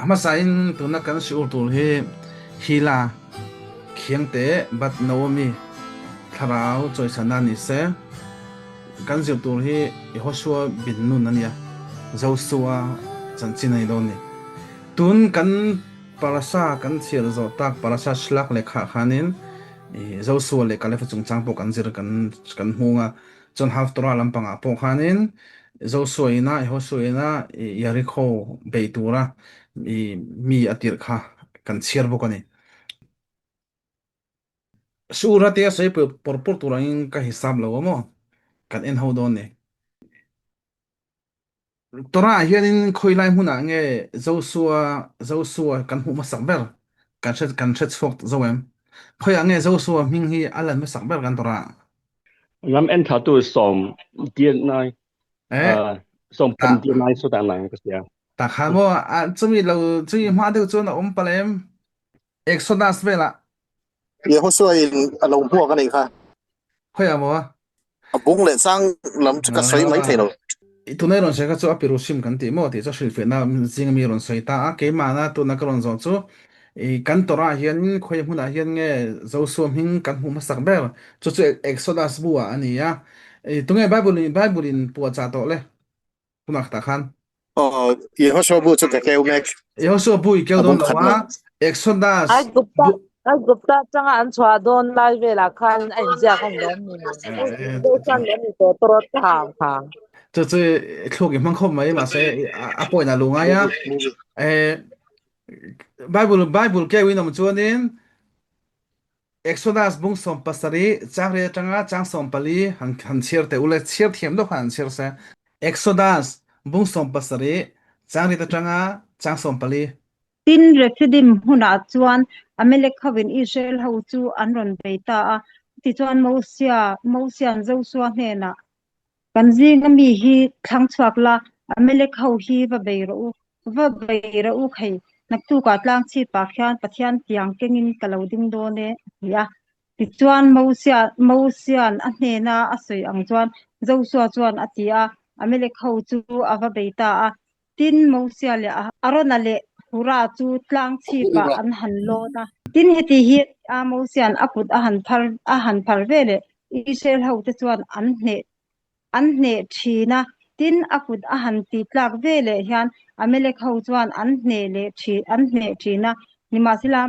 ama sain tuna kan siur tur hi hila khiang te bat naomi tharau choi sana ni se kan zir tur hi Yehoshua bin nun ania Joshua chan chinai do ni tun kan parasa kan thir zo tak parasa shlak lekha khanin Joshua le kalefa chungchang po kan zir kan hunga chon half tora lampanga po khanin Joshua ina Yehoshua ina Jericho beitura mi atir kha kan chiar bo kani sura te sai por turangin ka hisab lo mo kan en ho don ne tora hianin khoilai huna nge Joshua kan hu ma sakber kan chet fok zoem khoi ange Joshua ming hi alan ma sakber kan tora Lam en thatu som dia nai eh som ta pom dia nai so dan nai ka sia. ta khan mo chumi lo chui ma de chu na palem Exodus vela Yehoshua in along buộc cái này kha khoi amo bung lệ sang lắm cái sấy mấy thầy rồi tunai ron se ka chu apiru sim kan ti mo ti cha shil fe na jing mi ron sai ta ke ma na tu na ka ron zo chu kan tora hian khoi hmuna hian nge zo som hing kan hu ma sak ber chu exodus bua ani ya tungai bible in pu cha to le punak ta khan Yehoshua bu cho cái kêu nghe yo so bui ke don bung lo khát wa rồi ai exodus gupta bu ai gupta changa an chwa don lai ve la khan an ja kan lo ni ai do san lo ni to tro ta ha chu thlo ge mang khom mai ma se a poi na lunga ya Bible ke wi nam chuanin Exodus bung som pasari changre changa chang som pali han chier te ule chier thiam do han chier se Exodus bung som pasari changre ta changa chang som pali tin refidim huna chuan amelek khavin Israel ho chu anron beita a ti chuan mosian Joshua hena kan zinga mi hi thlang chuak la amelek ho hi va beiro khai naktu ka tlang chi pa khian pathian tiang kengin kaloding do ne ya ti chuan mosian a hena a soi ang chuan Joshua chuan atia amelek ho chu ava beita a tin mosia le arona le hura chu tlang chi pa an han lo na tin heti hi a mosian akut a han phar vele Israel ho te chuan an hne thina tin akut a han ti tlak vele hian amelek ho chuan an hne thina nima sila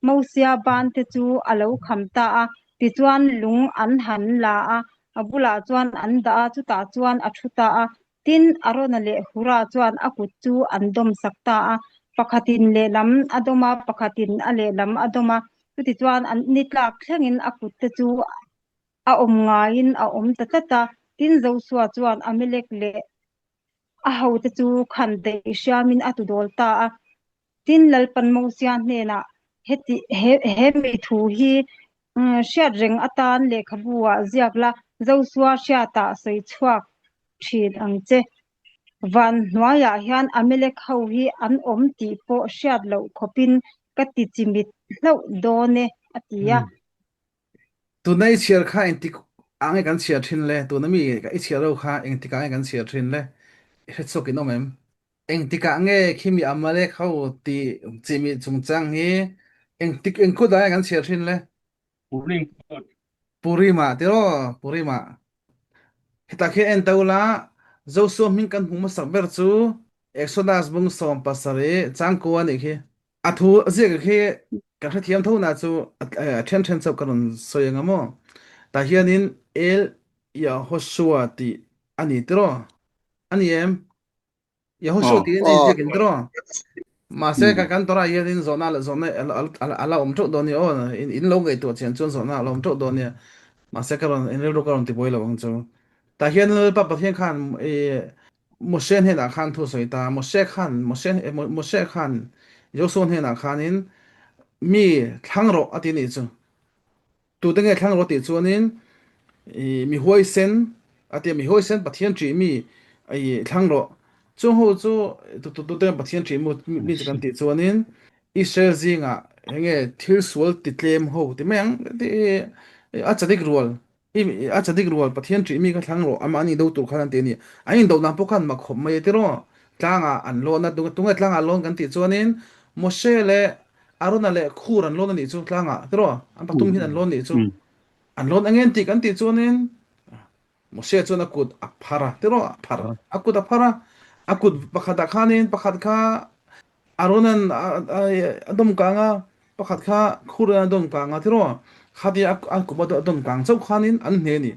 mosia ban te chu alo khamta a ti chuan lung an han la a abula chuan an da a chuta chuan a thuta a tin arona le hura chuan akut chu an dom sakta a pakhatin le lam adoma pakhatin a le lam adoma chuti chuan an nitlak thlengin akut te chu a om ngain a om tatata tin Joshua chuan amelek le a ho te chu khan de siamin atu dol ta a tin lalpan mo sian hne na he mi thu hi shiat reng atan le khabua ziakla Joshua shiata soi chuak thin ang che van hnuaya hian amelek ho hi an om ti po shiat lo khopin kati chimit hlo done atia tu nei chiar kha en tik ange kan chiar thin le tu na mi ka i chiar ro kha en tik ange kan chiar thin le he chok in omem eng tika ange khimi amale khau ti chimi chungchang hi eng khu da kan chiar thin le Uring purima te ro purima hita khe en taula Joshua min kan huma sakber chu Exodus bung som pasare chang ko ani khi athu je khi ka kha thiam tho na chu then chop karon soyanga mo ta hianin el ya Hoshua ti ani tro ani em ya Hoshua ti ni je kin tro ma se ka kan tora hianin zona ala tho do ni on in lo ngai to chen chon zona ala tho do ni ma se karon in ro karon ti boilo bang chu ta hian pa pathian khan Moshe he na khan thu soi ta Moshe khan Joshua he na khanin mi thangro ati ni chu tu te nge thangro ti chuanin mi huai sen ati mi huai sen pathian tri mi ai thangro chu ho chu tu te pathian tri mi chu kan ti chuanin Israel zinga henge thil sual ti tlem ho ti meng ti a chadik rual a chadik rual pathian tri mi ka thangro ama ani do tu khan te ni ai do na po khan ma khom mai te ro tlanga an lo na tunga tlanga lon kan ti chuanin Moshe le Aruna le khur an lon ani chu tlanga tro an patum hin an lon ni chu an lon angen ti kan ti chuanin Moshe chuan akut aphara tro aphara akut aphara akut pakhata khanin pakhat kha Aronan adom kanga pakhat kha khur adom kanga tro khati akut adom kang chau khanin an hne ni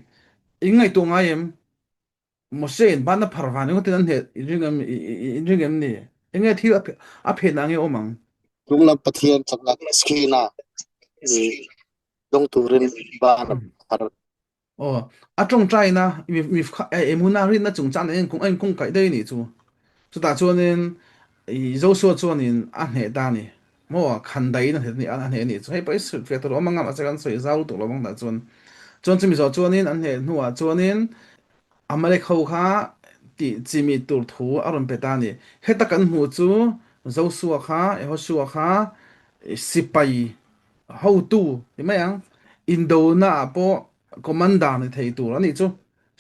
ingai to ngai Moshe ban na parvani ko tinan he ringam ni enge thi a phe na nge omang lung lam pathian chakna skina dong turin ba na par o a trong trai na mi emuna rin na chung chan en kong kai dei ni chu ta chuan in I zo so chuan in a hne da ni mo khan dai na he ni an he ni chu hei pai su fe to manga ma chakan soi zau to lo mang da chuan chuan chumi zo chuan in an he nuwa chuan in amale khâu kha ti chimi tur thu aron petani heta kan mu chu zo suwa kha e ho suwa kha sipai ho tu ni mai ang indo na po commander ni thei tur ani chu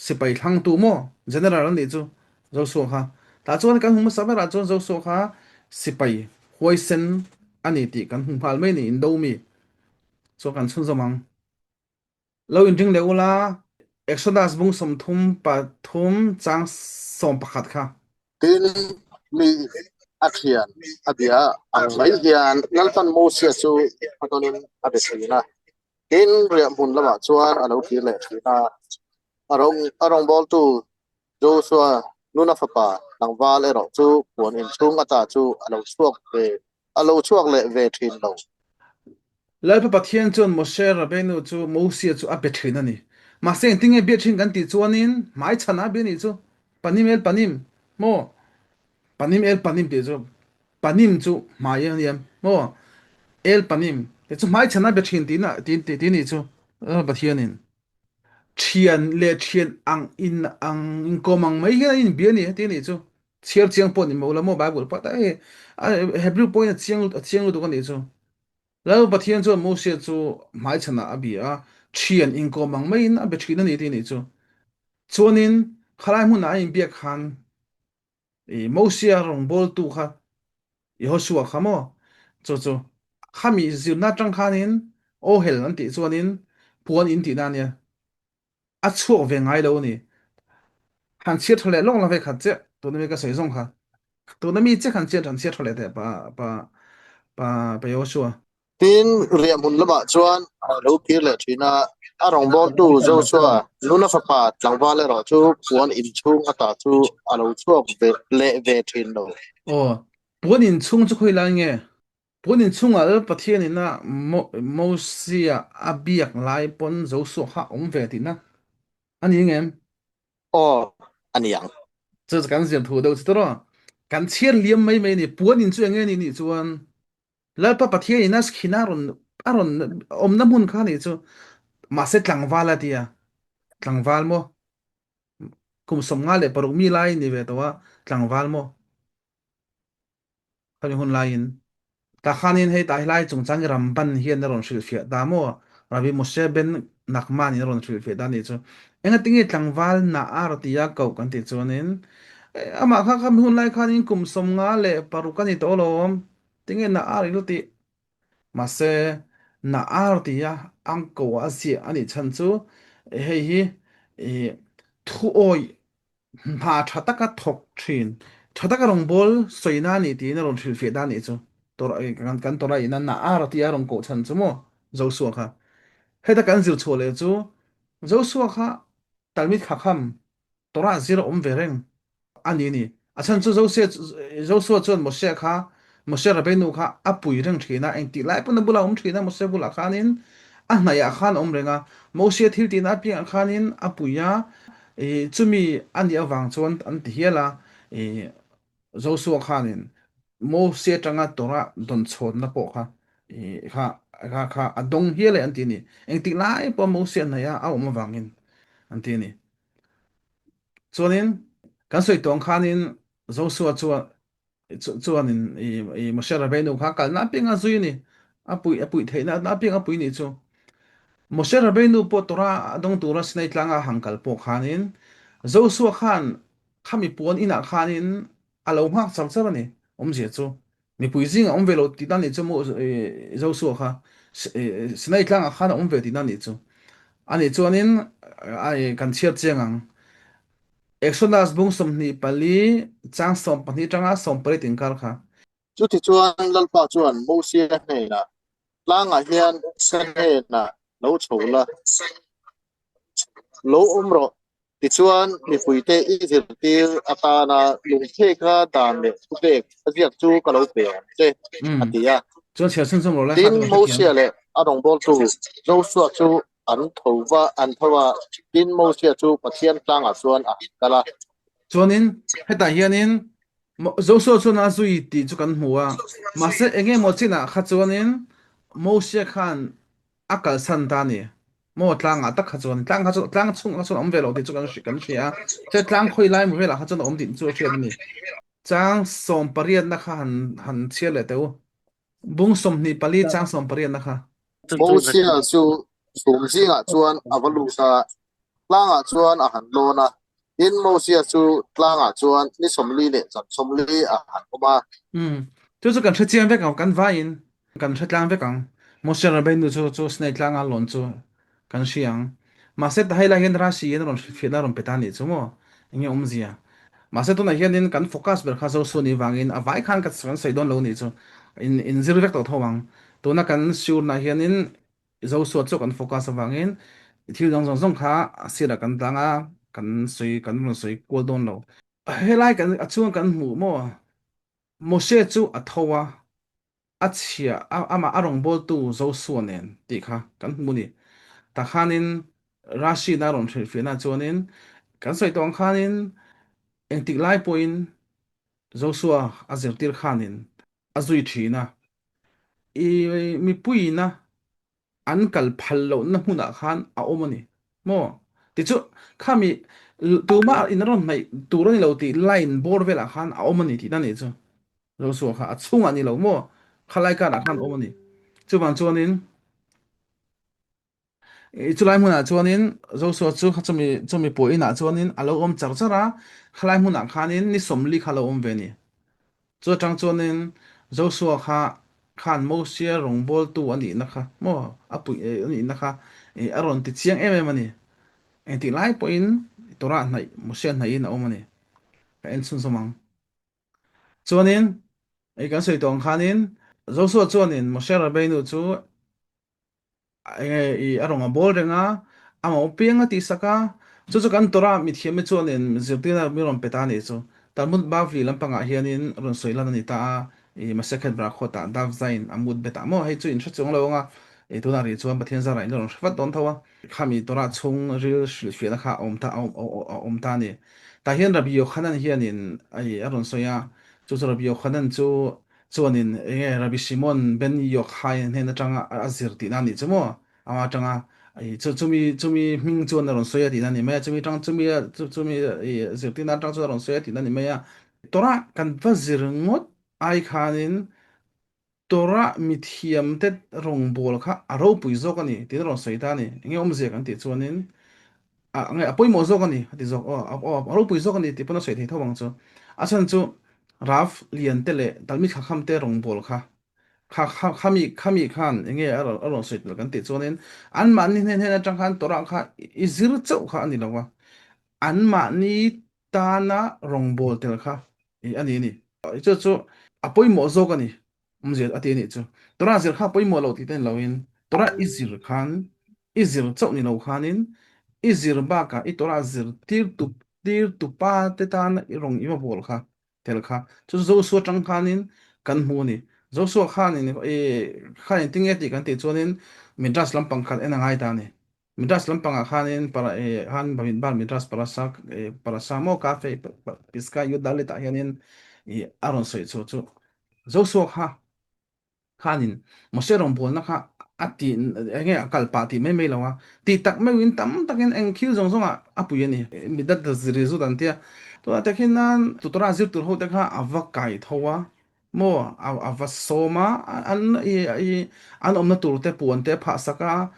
sipai thang tu mo general ani chu zo suwa kha ta chuan kan hum sa ra chuan zo suwa kha sipai hoisen ani ti kan hum phal mai ni indo mi so kan chun zamang lo in ring le ula Exodus bung som thum pa thum chang som pakhat kha tin mi athian abia ang mai hian nalpan Moses chu patonin abesina tin ria mun lama chuan alo ti le thina arong bol tu Joshua nuna fapa langwa le ro chu puan in chung ata chu alo chuak le ve thin lo lai pa pathian chon Moshe Rabbeinu chu Moses chu a bethin ani ma se tinge bethin kan ti chuanin mai chana be ni chu panim mo panim te chu panim chu mai yam mo panim te chu mai chana bethin ti na ti ni chu pathianin thian le thian ang in komang mai hian in bia ni ti ni chu chiar chiang po ni mo la mo bible pa ta hebrew point chiang lu to kan ni chu lao pathian chu Moses chu mai chana abia thian in komang mai in a bethin ani ti ni chu chuanin khalai mun a in bia khan Moses rong bol tu kha Yehoshua khamo chu khami zir na tang khanin o hel an ti chuanin puan in ti na nia a chuak ve ngai lo ni han chiat thole long la ve khat che to na me ka sei zong kha to na mi che khan chiat thole de pa Yehoshua tin ria mun lama chuan alo ti le thina arong bol tu Joshua nuna fapa langwa le ro chu puan in chung ata chu alo chuak ve thin lo o puan in chung chu khoi la nge puan in chung al pathian in na Mosia abiak lai pon zo so ha om ve ti na ani ngem o aniang 这是刚是土豆知道了，刚切连没你，不过你最爱你做，来把天人那是去那种，我们那门看你做，马赛当瓦了的呀，当瓦么？como som ngale paruk mi lain ni veto wa tlang val mo kami hun lain ta khanin he ta hilai chung chang ram ban hian na ron shil fia da mo rabi moshe ben nakman ni ron shil fia da ni chu enga tingi tlang val na ar ti ya kau kan ti chuanin ama kha kami hun lai khanin kum som ngale paruk kan ni to lom tingi na ar ilu ti ma se na ar ti ya ang ko asi ani chan chu hei hi e thu oi mà cha ta ka thok thin cha ta ka rong bol soina ni ti na rong thil fe da ni chu tor kan tora ina na ar ti a rong ko chan chu mo zo su kha he ta kan zir chole chu zo su kha talmit kha kham tora zir om vereng ani ni a chan chu zo su chon mo she kha mo she ra be nu kha a pui reng thina eng ti lai pun bula om thina mo se bula khanin a na ya khan om renga mo she thil ti na pi khanin a puya chumi ani awang chuan an ti hiala zo su khanin mo se tanga tora don chhon na po kha kha adong hiale an ti ni eng ti lai po mo se na ya aw ma wangin an ti ni chuanin kan soi tong khanin zo su chuanin mo se ra be no kha kal na pinga zui ni apui theina na pinga pui ni chu Moshe Rabbeinu po Torah adong tura sinai tlanga hangkal po khanin Joshua khan khami puan ina khanin alo mak chal chal ani je chu mi pui jing om velo ti dan ni chu mo zo su kha sinai tlang a khan om ve ti dan ni chu ani chuanin ai kan chiat chengang Exodus bung som ni pali chang som pani tanga som pare tin kar kha chu ti chuan lalpa chuan Moses nei na tlanga hian sen he na lo chola lo umro ti chuan mi puite Israel tir atana lung the kha dan le tu bek aziak chu ka lo pe che atia chuan chhe sun som lo la kha tin kan pathian Moses le adong bol tu Joshua chu an thova an thawa tin Moses chu pathian tlanga chuan a kala chuanin heta hianin zo so chu na zui ti chu kan hmuwa ma se enge mo china kha chuanin Moshe khan akal san ta ni mo tlanga tak kha chuan tlang chung chu om velo ti chu kan hria che tlang khoi lai mu vela kha chuan om din chu hria ni chang som pariat na kha han chia le teu bung som ni pali chang som pariat na kha Moses chu sumjinga chuan avalusa tlanga chuan a han lona tin Moses chu tlanga chuan ni somli le chan somli a han oma chu chu kan thia chiang ve kan va in kan thia tlang ve kan Moshe Rabbeinu chu snai tlang a lon chu kan hriang ma se ta haila hian ra si ron fina ron petani chu mo nge zia mà sẽ tôi này hiện nên cần focus về khá sâu ni vàng in à vài khăn cái sản xây đón lâu này chứ in zero vector thâu vàng tôi nó cần siêu này hiện nên dấu số cho cần focus vàng in thiếu dòng dòng dòng khá xí là cần tăng à cần xây qua đón lâu hay lại cần chuông cần mù mò một xe chú à thâu à chia mà à rong bol tu dấu số nên thì khá cần mù nè ta khá nên rashi na rong chơi phiền na cho nên cần xây đón khá nên anh tích lại point Joshua azertir khanin azui thina i mi puina an kal phallo na huna khan a omani mo ti chu khami tuma in ron mai turani lo ti line bor vela khan a omani ti dani chu Joshua kha achunga ni lo mo khalai ka na khan omani chu ban chuanin chulai hmuna chuanin Joshua chu chumi poina chuanin alo om char chara khalai hmuna khanin ni somli khalo om ve ni cho trang cho nên Joshua kha khan Moses rong bol tu ani na kha mo apu ani na kha aron ti chiang em ani en ti lai po in tora nai Moses nai na omani ka en sun somang cho nên kan soi tong khanin Joshua cho nên Moses Rabbeinu chu arong a bol renga ama opianga ti saka chu kan tora mi thiam cho nên zirtina mi ron petani chu Talmud Bavli lampanga hianin ron soilan ani ta masakhet bra khota dav zain amud beta mo hei chu in thachung lo nga tuna ri chuan pathian zara in ron hrivat don thawa khami tora chung ril shil fiana kha om ta ni ta hian Rabbi Yochanan hianin aron soya chu Rabbi Yochanan chuanin Rabbi Shimon ben Yochai hena tanga azir ti na ni chumo ama tanga chumi ming chuan ron soya ti na ni me chumi zir ti na tang chu ron soya ti na ni me ya tora kan vazir ngot ai khanin tora mithiam te rong bol kha aro pui zo ka ni tin ron soi ta ni nge om je kan ti chuanin a nge apoi mo zo ka ni ti zo aro pui zo ka ni ti pona soi thei thawang chu asan chu raf lian te le dalmi kha kham te rong bol kha khami khan nge aro soi tel kan ti chuanin an man ni ne na tang khan tora kha izir chau kha ani lawa an ma ni ta na rong bol tel kha ani ni chu apoi mo zo ka ni umzet ati ni chu tora zir kha poi mo lo ti ten lawin tora izir khan izir chau ni lo khanin izir ba ka I tora zir tir tu pa te tan I rong ima bol kha tel kha chu zo so tang khanin kan mu ni zo so khanin khanin ting ti kan ti chuanin midras lampang khat ena ngai ta ni midras lampang a khanin para han bamin bar midras para samo cafe piska yu dalit a hianin aron soi chu zo so kha khanin Moshe rong bol na kha ati nge akal pa ti me lawa ti tak me win tam takin eng khil zong zong a apu yani midat da zri zu dan tia to takin nan tu tora zir tur ho ta kha ava kai thowa mo ava soma an om na tur te puan te pha saka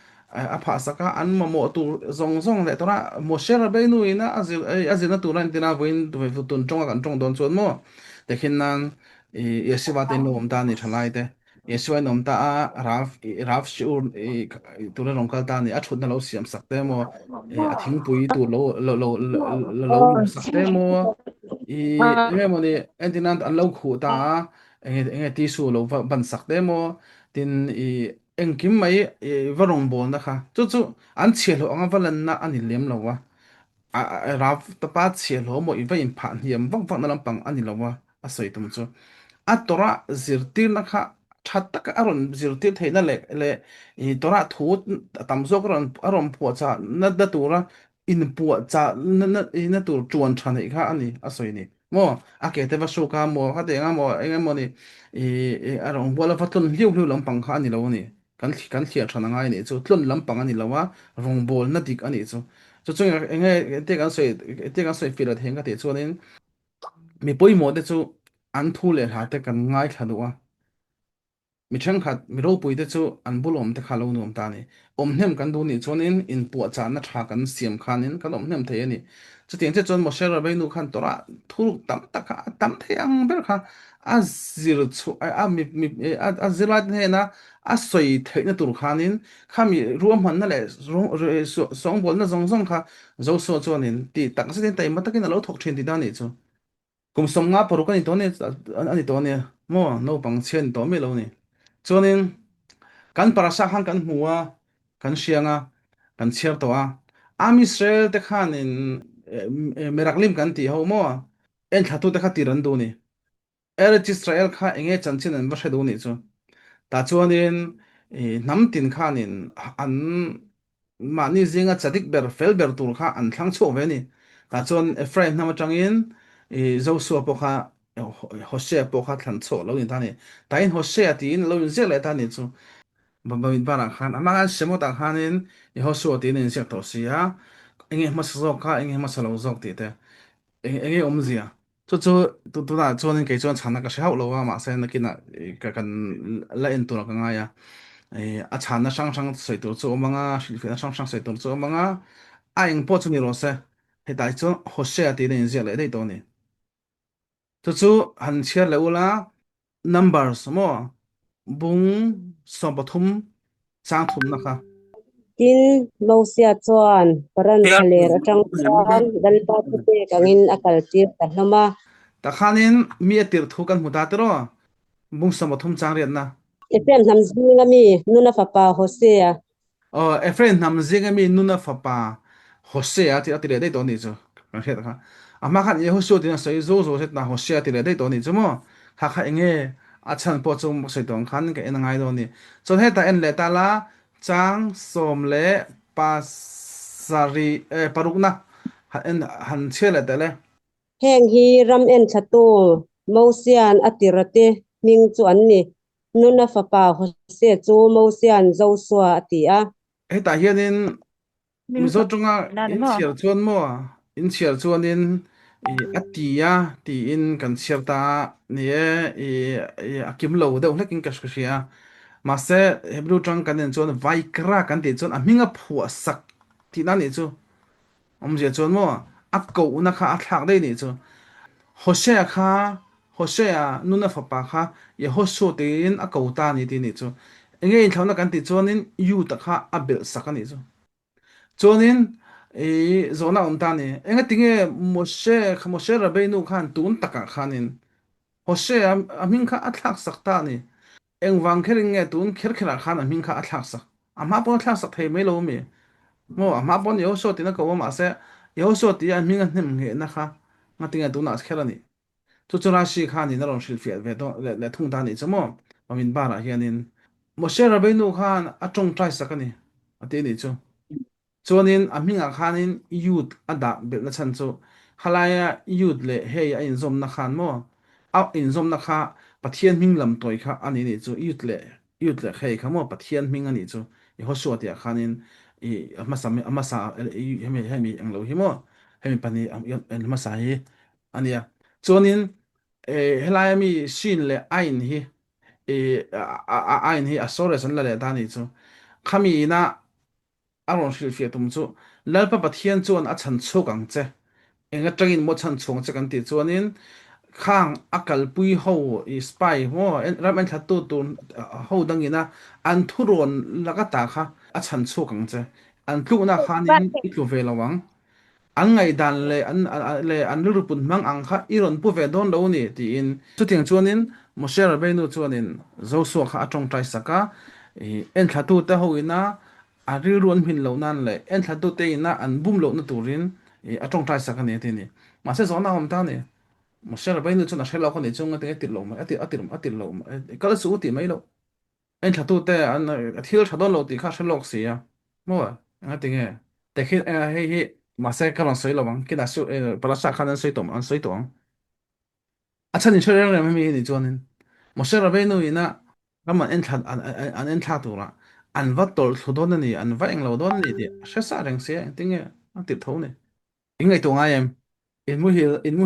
a pha saka an mo tur zong zong le tora Moshe Rabbeinu ina azir na turan tina voin tu tun chonga kan chong don chuan mo dekhin nan yesiwa te nom ta ni thalai te yesiwa nom ta a raf shur tu le rong kal ta ni a thut na lo siam sak te mo a thing pui tu lo lum sak te mo enge mo ni entinan an lo khu ta enge ti su lo ban sak te mo tin engkim mai varong bol na kha chu chu an chhe lo anga valan na ani lem lo wa raf ta pa chhe lo mo i va in phan hiam wang wang na lampang ani lo wa a soi tum chu a tora zirtir na kha that tak aron zirtir theina le tora thu tam zo aron pu cha na da tura in pu cha na tur chuan than ei kha ani a soi ni mo a ke te va su ka mo ha de nga mo enga mo ni aron bola fatlun liu liu lampang kha ani lo ni kan thia thana ngai ni chu tlun lampang ani lo wa rong bol na dik ani chu chu chu enge te kan soi fira thenga te chu nin mi poimo te chu an thu le ha te kan ngai thadua mi thang khat mi ro pui te chu an bulom te khalo nom ta ni hnem kan du ni chonin in pu cha na tha kan siam khanin kan hnem the ani chu tiang che chon mo shera be nu khan tora thu tam tak tam the ang ber kha a zir chu a zirat ne na a soi the na tur khanin khami ruam han na le song bol na zong kha zo so chonin ti tak se tin tai ma takin lo thok thin ti da ni chu kum som nga paru kan to ne ani to ne mo no pang chen to me lo ni chuanin kan parasa khan kan hmuwa kan hrianga kan chiar to a am Israel te khan in meraklim kan ti ho mo en thatu te kha tiran du ni Eretz Israel kha enge chanchin an va hredu ni chu ta chuanin nam tin khan in an mani zinga chadik ber fel ber tur kha an thlang chu ve ni ta chuan Ephraim nam atangin Joshua po kha Hosea po kha thlan chu lo ni ta ni ta in Hosea tin lo in zel ta ni chu babin para khan amang semo ta khanin Joshua tin in sek to sia enge mas zok kha enge mas lo zok ti te enge omzia chu na chuan ke chuan chana ka shau lo wa ma se na kina ka kan la en tu ka nga ya a chana sang sei tu chu manga shil sang sei tu chu manga a eng po chu ni ro se he dai chu Hosea tin in zel le dei to ni chu han chiar le ula numbers mo bung som pathum chang thum na kha tin mosia chuan paran thaler atang chuan dalba te kangin akal tir tahlama ta khanin mi atir thu kan hmu ta tero bung som pathum chang rian na efem namzinga mi nuna fapa hosea Efrain nam zinga mi nuna fapa Hosea ti atire dei to ni chu kan he kha ama khan ye Hosea tin sai zo set na Hosea ti dei to ni chu mo kha enge achan po chung sai tong khan ke en ngai do ni chon he ta en le ta la chang som le pasari parukna han chele ta le heng hi ram en chatu mosian atirate ming chu anni nuna fapa hosea chu mosian joshua atia he ta hianin min mizo khat chunga nan in mo chiar chuan mo in chiar chuan in atia ti in kan chiar ta ni akim lo de hlekin ka shria ma se hebrew tang kan en chuan vaikra kan ti chuan a minga phua sak ti na ni chu je chuan mo a ko na kha a thak dei ni chu hosea kha hosea nuna fapa kha ye hosu tin a ko ta ni ti ni chu enge in thlawna kan ti chuan in yu ta kha a bel sak ani chu chuanin zona om ta ni enga tinge Moshe Rabbeinu khan tun taka khanin Hosea a min kha athak sak ta ni eng wang khering nge tun khera khan a min kha athak sak ama pon athak sak thei me lo mi mo ama pon yo so tina ko ma se yo so ti a min hnem nge na kha nga tinga tun as khera ni chu chu ra shi khan ni na ron shil fiat ve to le thung ta ni chamo mamin bara hianin Moshe Rabbeinu khan a tong trai sakani ati ni chu chuanin a hminga khanin youth ada bel na chan chu halaya youth le hei a inzom na khan mo a inzom na kha pathian hming lam toi kha ani ni chu youth le hei kha mo pathian hming ani chu i hosua tia khanin i amasa hemi anglo hi mo hemi pani amasa hi ania chuanin helaya mi shin le ain hi ain hi asore san la le ta ni chu khami na aron shil fia tum chu lalpa pathian chuan a chan chu kang che enga tangin mo chan chung che kan ti chuanin khang akal pui ho i spy mo ram en thatu tu ho dangina an thuron lagata kha a chan chu kang che an tlu na khanin i tlu ve lawang an ngai dan le an lu pun mang ang kha iron pu ve don lo ni ti in chu ting chuanin mo share be nu chuanin zo so kha atong trai saka en thatu ta hoina a ri ron hin lo nan le en thatu te ina an bum lo na turin atong trai saka ne ti ni ma se zo na hom ta ni mo share be nu chuna shelo ko ni chung te ti lo ma ati lo ma kala su ti mai lo en thatu te an thil thadon lo ti kha shelok sia mo nga ti nge te khi he mà sẽ cái lần sấy lo bằng cái đã số把它杀看成水桶嘛水桶啊趁你确认了没你做呢我说了被弄赢了那么按他按他多了按wat多好多呢你按wat应老多呢的是啥人些定个啊跌头呢应该懂啊em in mu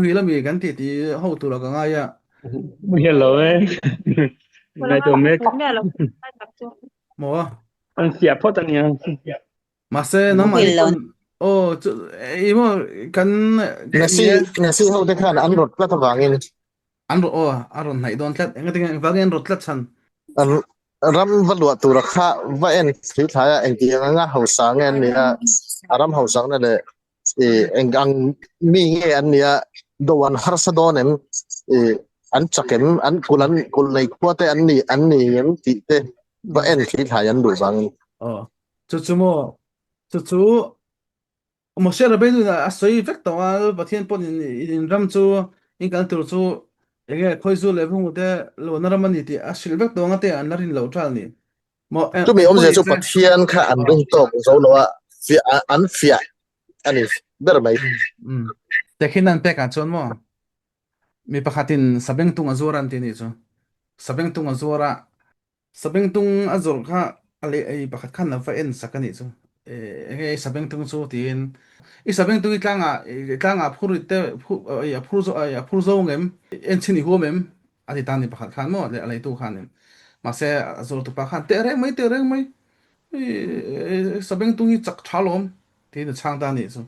hi la mi kan ti ti ho tu la ka nga ya Muy hello ấy. Wala Này nga tôi lang mấy po me lo ay takso. mo anh xia phốt anh nha. mà sẽ nó mà đi con ô ý mo kan nasi nghe nasi ho de khan an rot la tawangin ăn rồi ô aron này don tlet nghe tiếng vang en rot tlet san an ram valua tura kha va en thri thaya eng ti nga ho sang en nia aram ho sang na le eng ang mi nge an nia do wan har sa don em an chakem an kul nei khuate an ni em ti te va en thri thaya an du bang ờ chú mò chú một xe là bây giờ à suy vết tàu à bữa thiên bọn in ram chú in cái từ chú cái khơi chú lấy vùng thế lo nara mani thì à suy vết tàu ngắt anh narin lâu tràn nè mà tu mi em om có je ý chu thế pathian kha an dung tok zo lo a fi an fia ani ber mai ừ để khi nào bé cả chọn mà mi pakhatin sabeng tung azuran tini chú sabeng tung azura sabeng tung azur kha ale ai pakhat khan na fa en sakani chu e sabeng tung chu tin i sabeng tung itlanga phur te ya phur zo ya phur zo ngem en chini ho mem ati tani pakhat khan mo le ale tu khan em ma se azur tu pakhan te reng mai sabeng tung i chak thalom ti na chang ta ni chu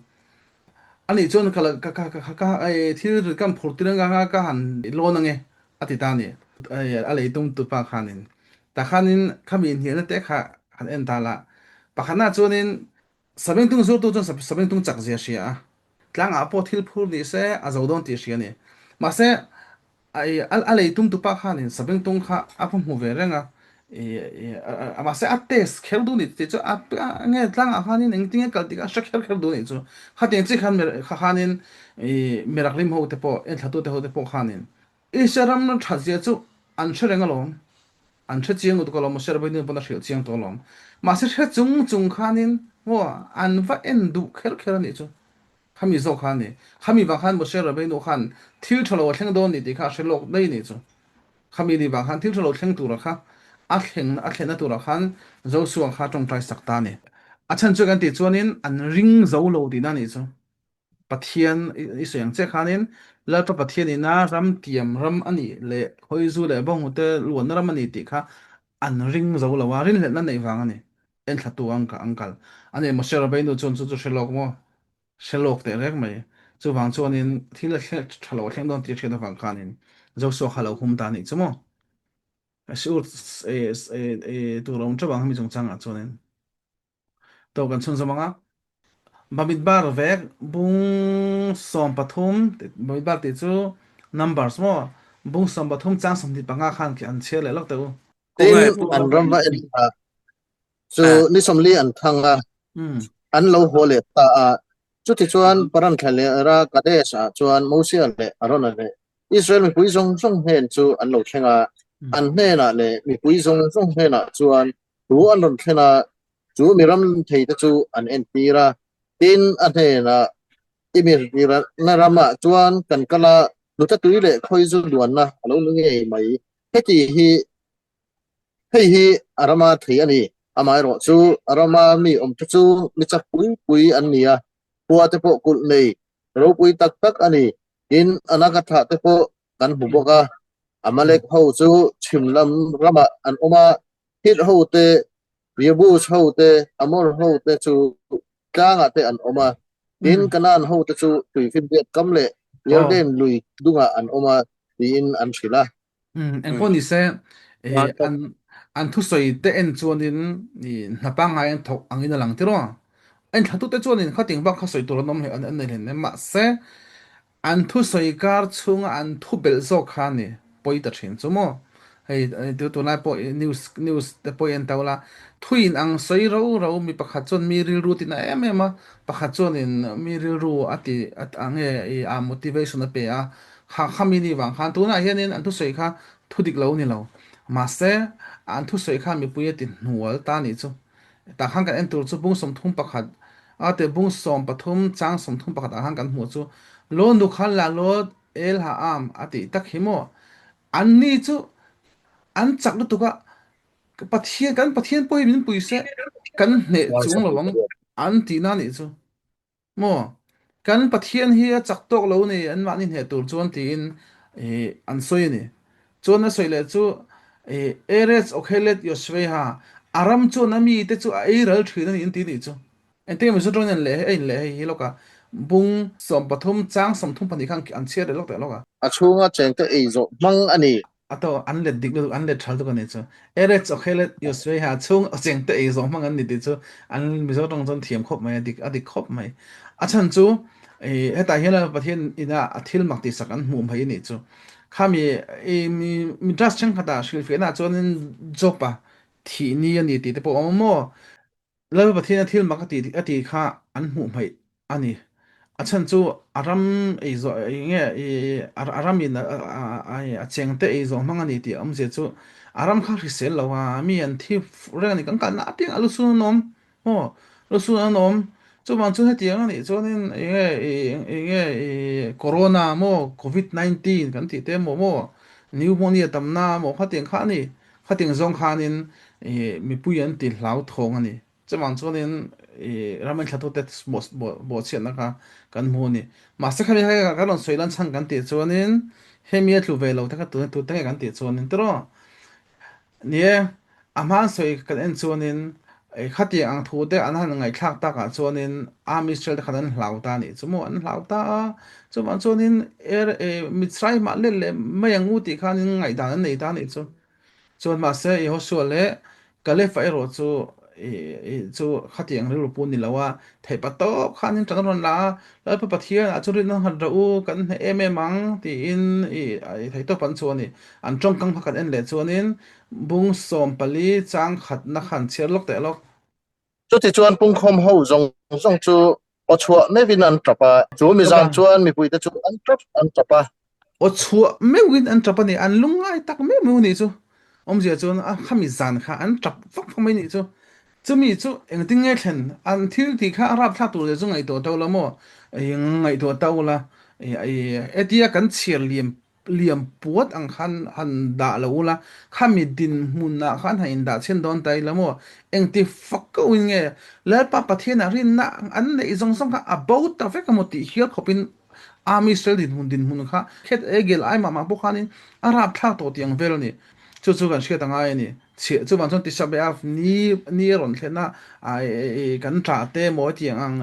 아니 저는 이 티르 깜 볼티는 한 로능에 아티다니 알레 동 뚜파카닌 다카닌 카민 히는 때카 한 엔달라 바카나 저는 사뱅tung 소도 전 사뱅tung 작지시야 랑 아포 틸풀리세 아조돈 티시니 마세 ai alei tum tu pa khanin sabeng tung kha apum hu ve renga ama se ates khel du ni te chu nge tlang a khanin eng tinge kal tika shak khel du ni chu khatin chi khan khanin meraklim ho te po en thatu te ho te po khanin e sharam no thazia chu an shrenga lom an che chiang ut ko lom ser bai ni pona shil chiang to lom ma se che chung khanin wo an va en du khel ni chu khami zo khan ni khami ba khan mo share bai no khan thil thalo thleng don ni ti kha shelok nei ni chu khami ni ba khan thil thalo thleng tu ra kha a thlen na tu ra khan zo suang kha tong trai sak ta ni a chan chu kan ti chuanin an ring zo lo di na ni chu pathian i soyang che khanin la to pathian ina ram tiam ram ani le khoi zu le bong te luan ram ani ti kha an ring zo lo wa rin le na nei wang ani en thatu angkal ani mo share bai no chon chu shelok mo shelok te rek mai chu wang chuanin thil a thalo thleng don ti thena wang khanin zo so halo hum ta ni chumo sur tu rom cha wang mi chung chang a chuanin to kan chun zamanga babit bar vek bung som pathum babit bar ti chu numbers mo bung som pathum chang som ti panga khan ki an chele lok te ko tin ngai pu an lam ram va en chu à ni som li an thanga um an lo hole ta a chu ti chuan paran thale ra kades a chuan mosia le aron le israel mi pui zong zong hen chu an lo thenga an hne na le mi pui zong zong hen na chuan tu an lon thena chu miram thei ta chu an en tira tin an hne na imir tira na rama chuan kan kala lu ta tui le khoi zu luan na alo lu nge mai heti hi hei hi arama thei ani amai ro chu arama mi om chu mi chak pui an nia puwa te po kul nei ro pui tak ani in anaka tha te po kan hu boka amalek ho chu chimlam rama an oma hit ho te ribu ho te amor ho te chu kanga te an oma in kanan ho te chu tui fin bet kam le oh yarden lui dunga an oma ti in an thila en pon ni se wa to an thu soi te en chuan in ni na pa ngai an thok angin lang ti ro en thatu te chuan in khating ba kha soi tur nom he an nei len ma se an thu soi kar chunga an thu bel zo kha ni poi ta thin chu mo hei tu na po news te po en tawla thuin ang soi ro ro mi pakhat chon mi ril ru ti na em em a pakhat chon in mi ril ru ati at ange a motivation a pe a kha mi ni wang khan tu na hian in an thu soi kha thu dik lo ni lo ma se an thu soi kha mi puye ti nual ta ni chu ta khang kan en tur chu bung som thum pakhat ate bung som pathum chang som thum pakhat a hang kan mu chu lon du khan la lot el ha am ati tak himo an ni chu an chak lu tuka pathian poi min pui se kan ne wang chung sa lawang an ti na ni chu mo kan pathian hi a chak tok lo ni an ma ni he tur chuan ti in an soi ni chuan na soi le chu eres okhelet yoswe ha aram chu na mi te chu ai ral thina ni in ti ni chu en te mi chu tron en le ein le hi loka bung som pathum chang som thum pani khang an che de lok te loka achunga chengte eizo mang ani ato anlet dik lu anlet thal to kan chu eres okhelet yoswe ha chung acheng te ei zong mang an ni ti chu an mi zo tong chon thiam khop mai adik khop mai achan chu heta hian pathian ina athil mak ti sakan hmu mai ni chu khami mi dras chang khata shil fe na chon jopa thi ni ani ti te po mo lo pathian athil mak ati kha an hmu mai ani achan chu aram ei zo nge aram in a cheng te ei zo mangani ti am je chu aram kha ri sel lawa mi an thi re ni kan kan na ting alu su nom ho lu su nom chu man chu he ti ani chu nin corona mo covid 19 kan ti te mo pneumonia tam na mo kha ting kha ni kha ting zong kha nin mi pu yan ti hlau thong ani chu man chu nin ramen thatu te bo chen na ka kan mu ni ma se khami ha ka lon soilan chang kan ti chuanin hemia tlu ve lo ta ka tu ta kan ti chuanin tro nie amhan soi kan en chuanin khati ang thu te an han ngai thak ta ka chuanin ami sel khan an hlau ta ni chumo an hlau ta chuman chuanin mitsrai ma le mayang uti khan ngai dan nei ta ni chu chuan ma se i ho su le kale fa ero chu chu khatiang ri pu ni lawa thei pa to khanin tang ron la la pa pathia a chu rin han ra u kan em em mang ti in thei to pan chu ni an tong kang phakat en le chuanin bung som pali chang khat na khan cher lok te lok chu ti chuan pung khom ho zong zong chu o chua me vin an trapa chu mi zan loka chuan mi pui te chu an trapa o chua me win an trapani an lungai tak me ni chu om zia chuan a khami zan kha an trap fak fak mai ni chu chumi chu eng ting nge thlen an thil ti kha arab thla tur le chu ngai to to la mo ngai to to la etia kan chiar liam puat ang khan han da lo la khami din mun na khan ha in da chen don tai la mo eng ti fak ko in nge la pa pathena rin na an nei zong song ka about ta fe ka mo ti hial khopin army sel din hun kha khet egel ai ma bo khanin arab thla to tiang vel ni chu kan hriat anga ni chi chu ban chon ti sabe af ni ron thena kan tra te mo tiang ang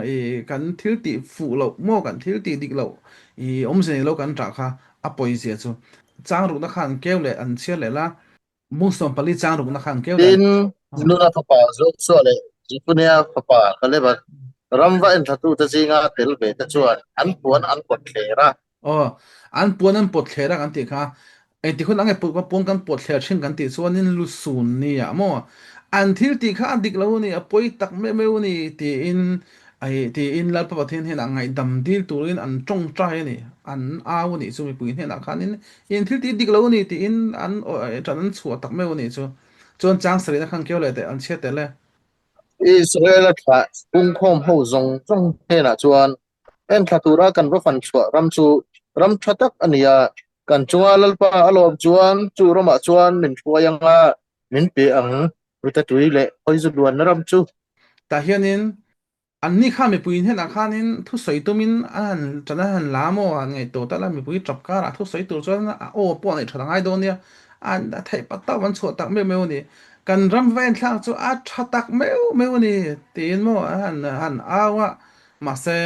kan thil ti fu lo mo kan thil ti dik lo om se lo kan tra kha a poi se chu chang ru na khan kew le an chia le la mung som pali chang ru na khan kew le tin nuna papa zo so le jipunia papa kale ba ramwa en thatu ta jinga tel ve ta chuan an puan an pot thera oh an puan an pot thera kan ti kha ti khun ange pu pon kan pot thler thin kan ti chuanin lu sun ni ya mo an thil ti kha dik lo ni a poi tak me ni ti in ti in lal pa pathian hen angai dam dil turin an tong trai ni an aw ni chu mi puin hen a khan in thil ti dik lo ni ti in an tran an chhuat tak me ni chu chuan chang sari na khang keu le te an che te le Israel tha pung khom ho zong zong he na chuan en thatura kan ro fan chua ram chu ram thatak ania kan chunga lalpa alop chuan chu roma chuan min thuayanga min pe ang ruta tuile hoi zu duan na ram chu ta hianin an ni kha mi puin hen a khanin thu soi tumin an chana han lamo an ngai to ta la mi pui trap kar a thu soi tur chuan o po nei thang ai do nia an da thai pat ta wan chho tak me ni kan ram ven thlang chu a tha tak me ni tin mo han awa ma se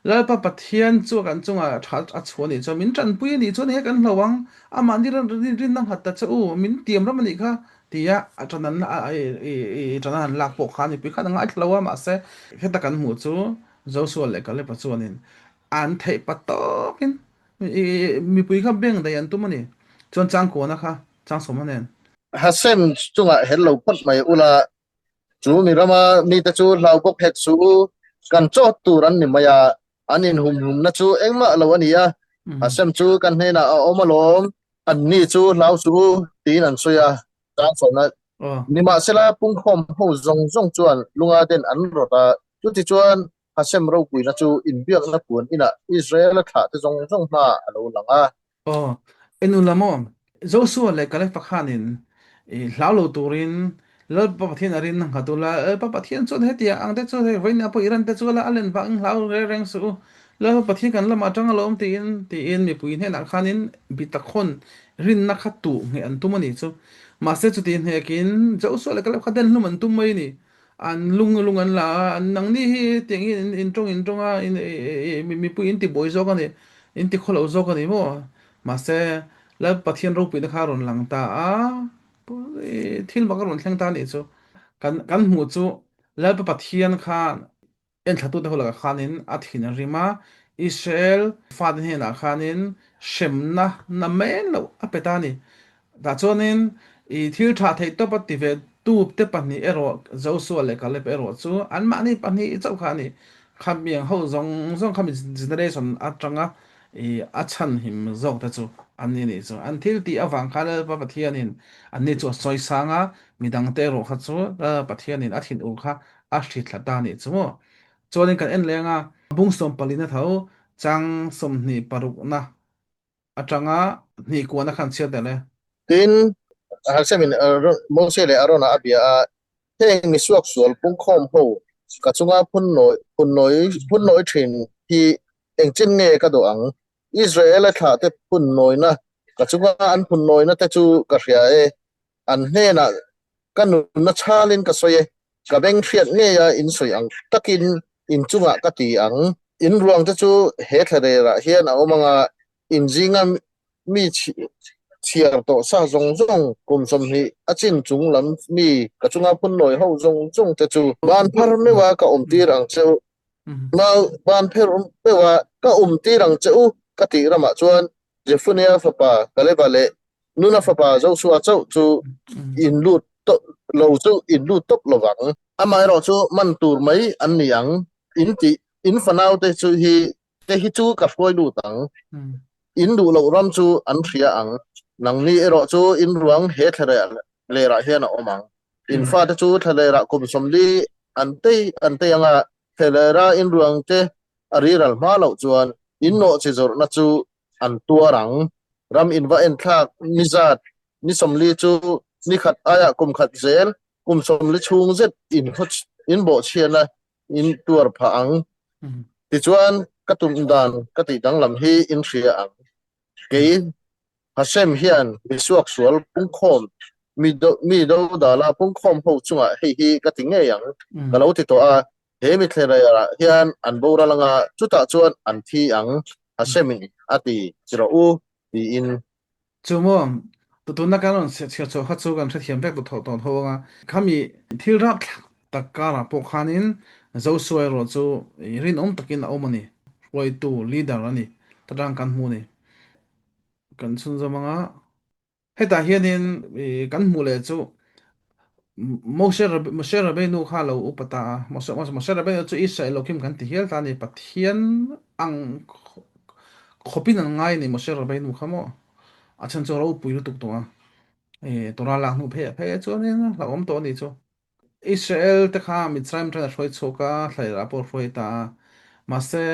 lỡ pa pathian chu kan chunga tha a chhuani chu min tran pui ni chu ne kan hlawang ama ni ran rin nang hatta chu min tiam ram ni kha tia a tranan e tranan lak po kha ni pi kha nga thlawa ma se heta kan mu chu Joshua le ka le pa chuanin an thei pa tokin mi pui kha beng da yan tu mani chon chang ko na kha chang som nen Hasem chunga hello pat mai ula chu mi rama mi ta chu lau bok het su kan cho tu ran ni maya anin hum na chu engma lo ania Hasem chu kan he na omalom an ni chu lau su tin an soya chang som na oh ni ma sela pung khom ho zong zong chuan lunga den an rota chu ti chuan Hasem ro pui na chu in biak na puan ina Israel tha te zong zong na alo langa oh enu lamo Joshua le ka le pa khanin e hlalo turin lo pa pathian arin nang hatula pa pathian chon hetia ang te chu he voina po iran te chu la alen ba ang hlau re reng su lo pathian kan lama tang lom ti in mi puin he na khanin bitakhon rin na khatu nge an tumani chu ma se chu tin he kin Joshua le ka le khaden lu man tum mai ni an lung an la an nang ni hi ting in trong a mi puin ti boi zo ka ni in ti kholo zo ka ni mo mà sẽ là bắt thiên râu bị nó khá rồi lăng ta thiên bạc rồi thằng ta này chú căn mù chú là bắt thiên khan en thatu da hola khanin athina rima Israel faden hena khanin shemna na men lo apetani da chonin I thil tha thei to pati ve tu te pani ero Joshua le ka le ero chu an ma ni pani chau khani kham yang ho zong zong kham generation atanga achan him zong ta chu an ni chu an thil ti awang khala pa pathianin an ni chu soi sanga midang te ro kha chu pathianin athin u kha a hri thla ta ni chu mo chuan kan en lenga bung som palina thau chang som ni paruk na atanga ni ko na khan chia dele tin Hasem in Mose le arona abia heng ni suak sual pung khom ho ka chunga phun noi thin hi eng chin nge ka do ang Israel tha te phun noi na ka chunga an phun noi na te chu ka hria an hne na kan na chalin ka soye ka beng thiat nge ya in soi ang takin in chunga ka ti ang in ruang te chu he thare ra hian a omanga in jinga mi chiar to sa zong zong kum som hi achin chung lam mi ka chunga phun noi ho zong zong te chu ban phar me wa ka om ti rang cheu ma ban pher pe wa ka ti rang cheu ka ti rama chuan Jefunia fa pa ka le ba le nuna fa pa zo su a chau chu in lut to lo chu in lut top lo wang amai ro chu man tur mai an niang in ti in fanau te chu te hi chu ka foi lu tang in du lo ram chu an thria ang nang ni ero chu in ruang he thare le ra hian a omang in fa ta chu thale ra kum som li an te anga thale ra in ruang te ari ral ma lo chuan in no che zor na chu an tua rang ram in va en thak ni zat ni som li chu ni khat aya kum khat zel kum som li chung zet in hot in bo chiana in tuar pha ang ti chuan katum dan kati dang lam hi in thria ang ke Hashem hian bisuak sual pung khom mi do da la pung khom ho chunga hi ka tinge yang kalau ti to a he mi thlera ya hian an bora langa chuta chuan an thi ang Hashem ati chiro u ti in chumo tu na kanon se cho kha chu kan thiam bek to tho nga khami thil rap takara po khanin Joshua ro chu rin takin omani roi tu leader ani tadang kan mu ni kan chun zamanga heta hianin kan mu le chu Moshe Rabbeinu kha lo upata Moshe Rabbeinu chu Israel lokim kan ti hial tani pathian ang khopin an ngai ni Moshe Rabbeinu khamo achan chu ro pui tuk to tora lang nu phe chu ni la om to ni chu Israel te kha Mitzrayim tra roi choka thlai ra por roi ta ma se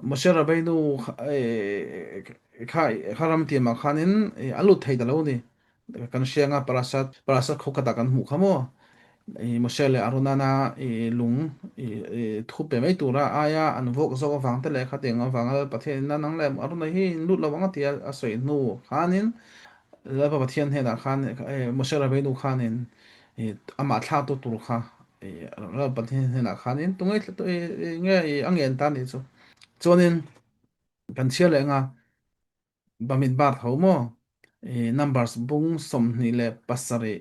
Moshe Rabbeinu kharam ti ma khanin alu thei da lo ni kan sianga parasat khokata kan mu khamo Moshe le arunana lung thu pe mai tura aya an vok zo wang te le khateng awang al pathian na nang le aruna hi lut lo wang ti a soi nu khanin la pa pathian he na khan Moshe Rabbeinu khanin ama thla to tur kha la pathian he na khanin tungai nge angen ta ni chu chuanin kan chia le nga bamit bar homo numbers bung som ni le pasari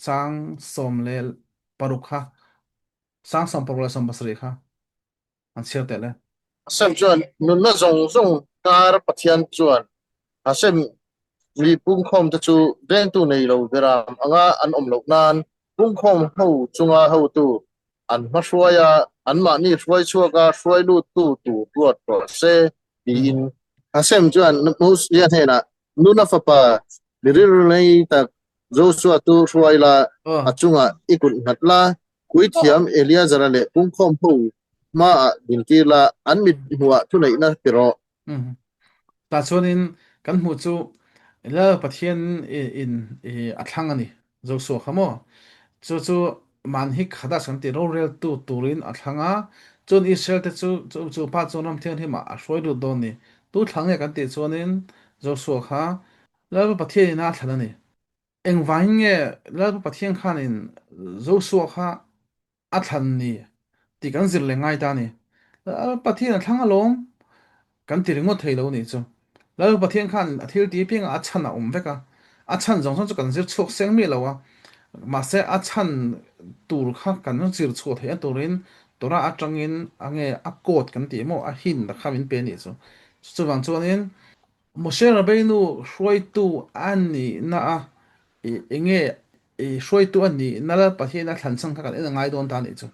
chang som le parukha sang som paruk le som pasari kha an chia te le sem chuan nun na zong kar pathian chuan a sem mi pung khom te chu den tu nei lo deram anga an om lo nan pung khom ho chunga ho tu an ma hruaya an ma ni hruai chuaka hruai lu tu tuat ro se di in a sem chuan nu sia the na nu na fa pa lir nei tak Joshua tu hruai la oh achunga ikut hatla kui thiam elia zara le pung khom ho ma din ti la an mit huwa thu nei na pero ta chuanin kan hmu chu la pathian in a thlang ani zo so khamo chu man hi khada san ti ro rel tu turin a thlanga chun Israel te chu pa chu nam thian hi ma a hroi du don ni tu thlang ne kan ti chuanin zo so kha la pathian na thlan ani eng vai nge la pathian khan in zo so kha a thlan ni ti kan zir le ngai ta ni pathian a thlang alom kan ti ringo thei lo ni chu la pathian khan a thil ti ping a chan a veka a chan jong chu kan zir chuk seng mi lo wa mà sẽ a chan tur kha kan no chir chho the turin tora atangin ange a code kan ti mo a hin da khamin pe ni chu chu wang chuanin Moshe Rabbeinu hroi tu ani na a enge hroi tu ani na la pathian a thlan chang kha kan en ngai don ta ni chu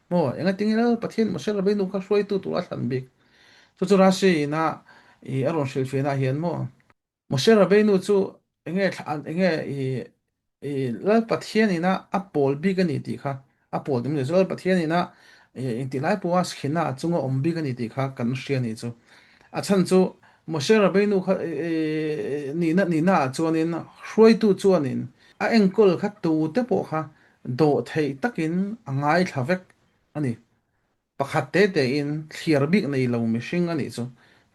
mo enga tingila pathian Moshe Rabbeinu kha hroi tu a thlan bik chu rashi na aron shil fe na hian mo Moshe Rabbeinu chu enge la pathian ina a pol bik ani ti kha a pol dim le zo pathian ina in ti lai puwa schina chunga om bik ani ti kha kan hria ni chu a chan chu Moshe Rabbeinu kha ni na chuanin hruai tu chuanin a engkol kha tu te po kha do thei takin angai thavek ani pakhat te in thliar bik nei lo mi hring ani chu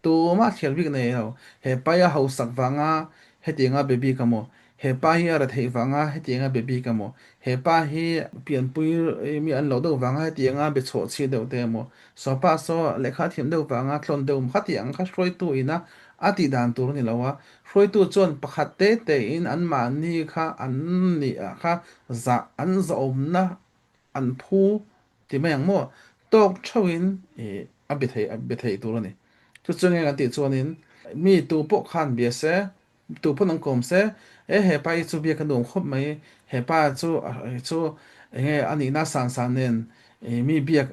tu ma thliar bik nei lo he paya ho sak wanga he tinga baby kamo he pa hi ara thei wanga he tinga baby kamo he pa hi pian pui mi an lo do wanga he tinga be cho chi do te mo so pa so lekha thim do wanga thlon do kha ti ang kha hroi tu ina ati dan tur ni lawa hroi tu chon pakhat te in an ma ni kha an ni a kha za an za om na an phu ti ma yang mo tok thawin a be thei tur ni chu chung nge kan ti chuanin mi tu po khan bia se tu po nang kom se he pa chu bia kan dong khop mai he pa chu nge ani na san nen mi bia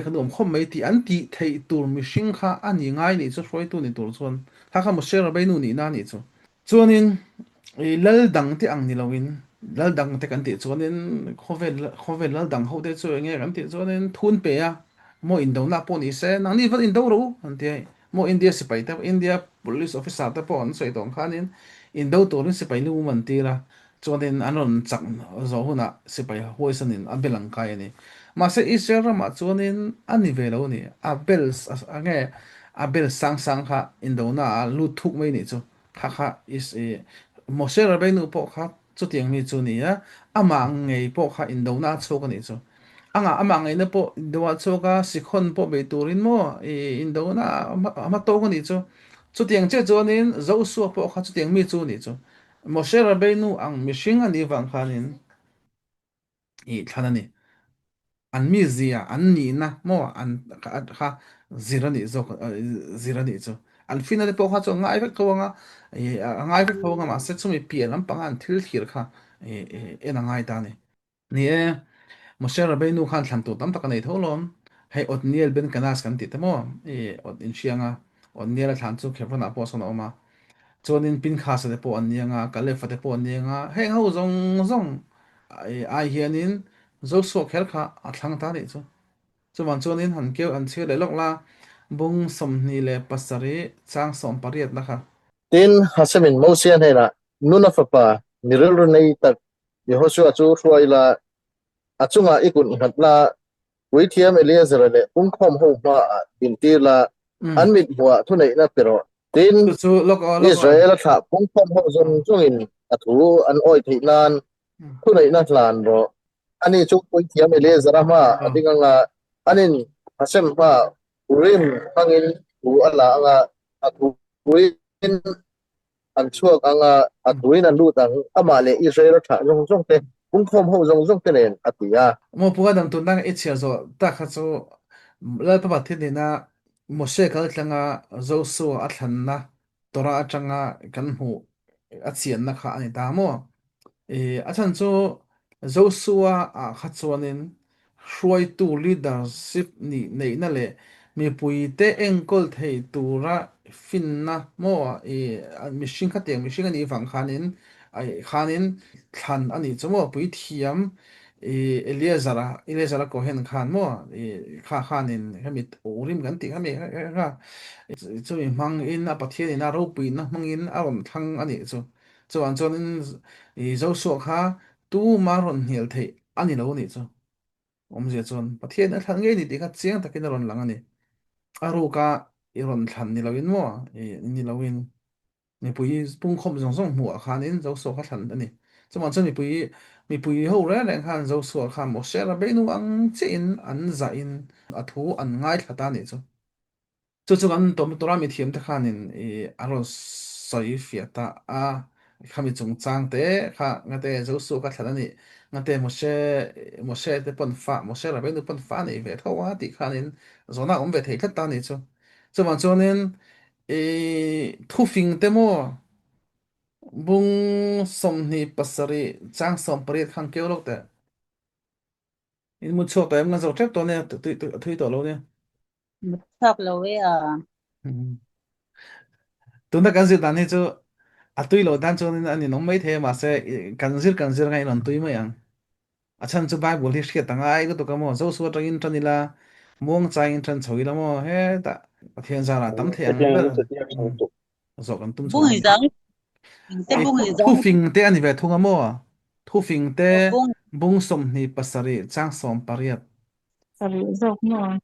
kan dong khop mai ti an ti thei tur mi hring kha ani ngai ni chu hroi tu ni tur chuan kha mo share bai nu ni na ni chu chuanin lal dang te ang ni loin lal dang te kan ti chuanin khovel lal dang ho te chu nge kan ti chuanin thun pe a mo in do na po ni se nang ni van in do ro an ti mo India sipai ta India police officer ta po an soi dong khanin in do to rin sipai lu man ti ra chuanin anon chak zo huna sipai hoisan in abelang kai ni ma se Israel ma chuanin ani ve lo ni a bells ange a bel sang kha in do na lu thuk mai ni chu kha is Moshe Rabbeinu po kha chu tiang mi chu ni ya ama ngei po kha in do na chu ka ni chu anga ama ngai na po do wa chu ka sikhon po be turin mo in do na ama to ka ni chu chu tiang che chuanin zo su po kha chu tiang mi chu ni chu Moshe Rabbeinu ang mishing ani wang khanin thanani an mi zia an ni na mo an kha zirani zo zirani chu an fina de po kha chu ngai vek thawanga ngai vek thawanga ma se chumi pian lam pangan thil thir kha e na ngai ta ni Moshe Rabbeinu khan thlam tu tam tak nei tholom hei Otniel ben Kanas kan ti tamo ot in chianga Otniel thlan chu khepana po sona oma chuanin Pinchas te po anianga Kalef te po anianga heng ho zong ai hianin zo so kher kha a thlang ta ni chu chuan chuanin han keu an chhe le lok la bung som ni le pasari chang som pariat na kha tin hasamin mosian hena nuna fapa nirul nei tak Yehoshua chu hruai la achunga ikun hatla Withiam Eliezer le pungkhom ho ma inti la anmit huwa thu nei na pero tin chu lok Israel tha pungkhom ho zon chungin athu an oi theinan thu nei na tlan ro ani chu Withiam Eliezer ma adinga anin hasem pa urim hangin thu ala anga athu in an chuak anga athuin an lut ang ama le Israel tha jong jong te kung khom ho jong jong te nen atia mo puga dam tun dang itchia zo ta kha chu la pa ba thil na mo she kal tlanga zo su a thlan na tora atanga kan hu a chian na kha ani ta mo a chan chu zo su a kha chuanin hruai tu leadership ni nei na le mi pui te engkol thei tura fin na mo mihring kha tiang mihring ani wang khanin ai khanin thlan ani chumo pui thiam Eliezer Cohen khan mo khanin hemi urim kan ti hemi ha chu mang in a pathian in a ro pui na mang in a ron thang ani chu an chon in zo so kha tu ma ron hel thei ani lo ni chu om je chon pathian a thang nge ni ti kha chiang takin ron lang ani a ro ka i ron thlan ni lo in mo ni lo in mi pui pung khom zong zong mu khan in zo so kha thlan ani chu man chu mi pui ho re reng khan zo so khan mo she ra be nu ang chin an za in a thu an ngai thata ni chu chu kan tora mi thiam te khanin aro soi fiata a khami chung chang te kha ngate zo su ka thlan ani ngate mo she te pon fa mo she ra be nu pon fa nei ve thawa ti khanin zona om ve thei thata ni chu man chuanin thu fing te mo bung som ni pasari chang som pari khang keu lok te in mu chok ta em ngan zo trep to ne thui to lo ne Thọc lâu với tunda kan zir dan hi chu a tui lo dan chu ani nong mai the ma se kan zir ngai lon tui ma yang a chan chu bible hi shke tanga ai ko to ka mo zo su ta in tanila mong cha in tan choi la mo he ta pathian za la tam theng Etiang ba ni chati ak sang tu. zo kan tum bung chong hình dáng sẽ bung hình thu dáng phing te ani ve thunga mo thu phing te bung bung som ni pasari chang som pariat sari zok no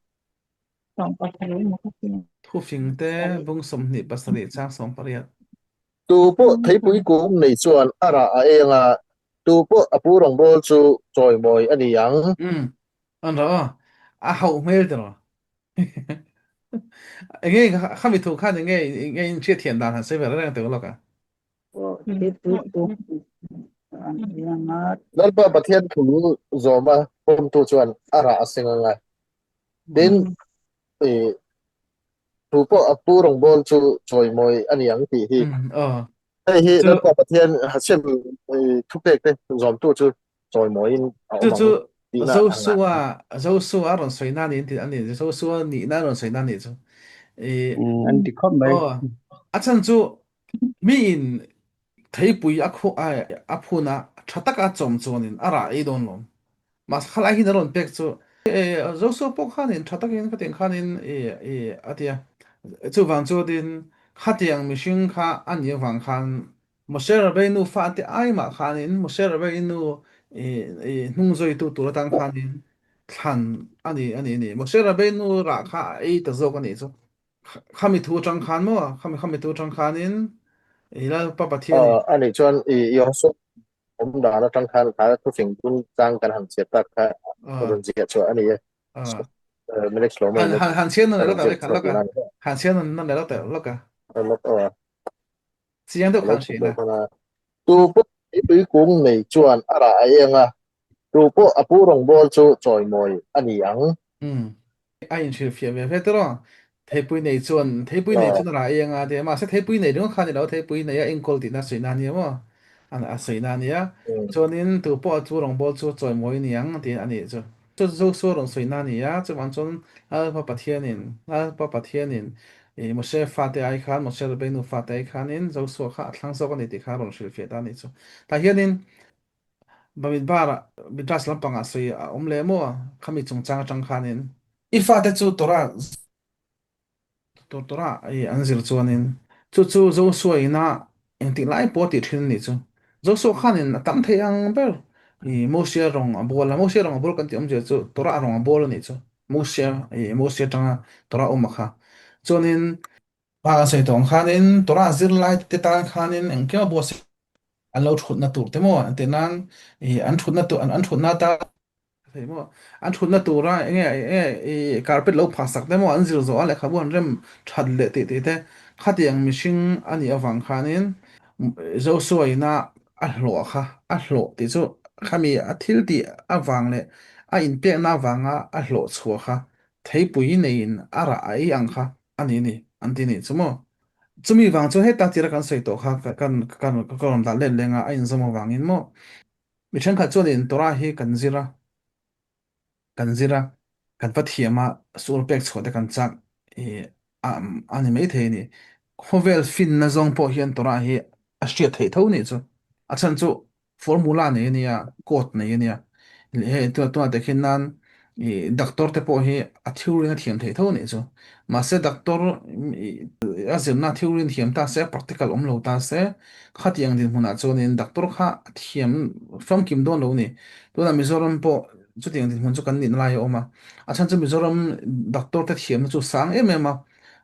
tong pa sari mo ka tin thu phing te bung som ni pasari chang som pariat tu po thấy pui ku nei chuan ara a enga tu po apu rong bol chu choi moi ani yang an ro a hau mel de ro nghe khăm bị thủ khăn nghe nghe chia thiện đàn hẳn sẽ về rất là tiểu lộc à thế tôi cũng ngắt dal pa pathian thu zoma pom tu chuan ara asenga nga din e tu po apu rong bol chu choi moi ani yang ti hi ai hi chú dal pa pathian ha sem thu pek te zom tu chu choi moi in a chú omang chú ti na anga dấu xua rồi xoay na đến thì anh ấy dấu xua nhị na rồi xoay na đến chú An ti khom mai. à chân chú mình thấy bùi ác phụ na chặt tắc à chom chon in à ra ấy đồn luôn mà khai lại hi nó luôn bẹc chú dấu xua bốc khan in chặt tắc in cái tiếng khan in à tiệt chú vàng chú đến khát tiếng mình xin khá anh ấy vàng khan một xe là bên nu phát thì ai mà khan in một xe là bên nu nung rồi tu tăng khan in khan anh ấy một xe là bên nu ra khá ấy tự do cái này chú khami thu trăng khan mà khami thu trăng khan in là bắp thiên này ani chuan yo so om da na tang khan ka thu fing kun chang kan han che ta ka ờ run ji chu ani ờ minute slow mai ne hàng千nó lại run đó ji tại khăn chu lắm ti na cả hàng千nó lại đó tại lắm cả lo to chỉ anh đâu lo hàng chu千do nè na tu po tu kung nei chuan ara ai tu po apu rong bol chu choi moi ani ang ừ ai chơi phía về phía đó thấy bụi này chuẩn là ai à thì mà sẽ thấy bụi này đúng không thì đâu thấy bụi này anh coi thì nó sấy nan nhiều mà sấy nan nhiều cho nên từ bỏ chú lòng bỏ chú chơi mỗi niang thì anh ấy cho số lòng sấy nan nhiều cho bạn chọn bắt thiên nên một số phát để ai khán một số bên nu phát để ai khán nên cho số khác thằng số cái này thì khác lòng chơi phía đó này cho tại hiện nên bà mình bara mình ra làm bằng sấy le mo kami chung chang khán nên ifa te chu tora ai anzir chuanin chu zo suaina eng ti lai po ti thin ni chu zo so khanin tam thei ang ber mosia rong abol kan ti om je chu tora rong abol ni chu mosia tanga tora om kha chuanin ba sai tong khanin tora zir lai te ta khanin eng ke bo se an lo thut na tur te mo te nan an thut na tu an thut na ta thei mo an thun na tura enge carpet lo phasak te mo an zir zo ale khabon rem that le ti te khatiang mishing ani awang khanin zo suaina a hlo kha a hlo ti chu khami a thil ti awang le a in pe na wanga a hlo chhuwa kha thei pui nein ara ai ang kha ani ni an ti ni chumo chumi wang chu he ta tira kan sei to kha kan da le lenga a in zomo wangin mo mi then kha chuan in tora hi kan zira kan zira kan pathiama sur pek chhode kan chak e ani mai the ni khovel fin na zong po hian tora hi a hriat thei tho ni chu a chan chu formula ne ni ya code ne ni ya he to te khin nan doctor te po hi a theory na thiam thei tho ni chu ma se doctor a zem na theory thiam ta se practical om lo ta se khatiang din huna chunin doctor kha thiam from kim don lo ni to na mizoram po chu tiang din hun chu kan nin lai oma a chan chu mizoram doctor te thiam chu sang em em a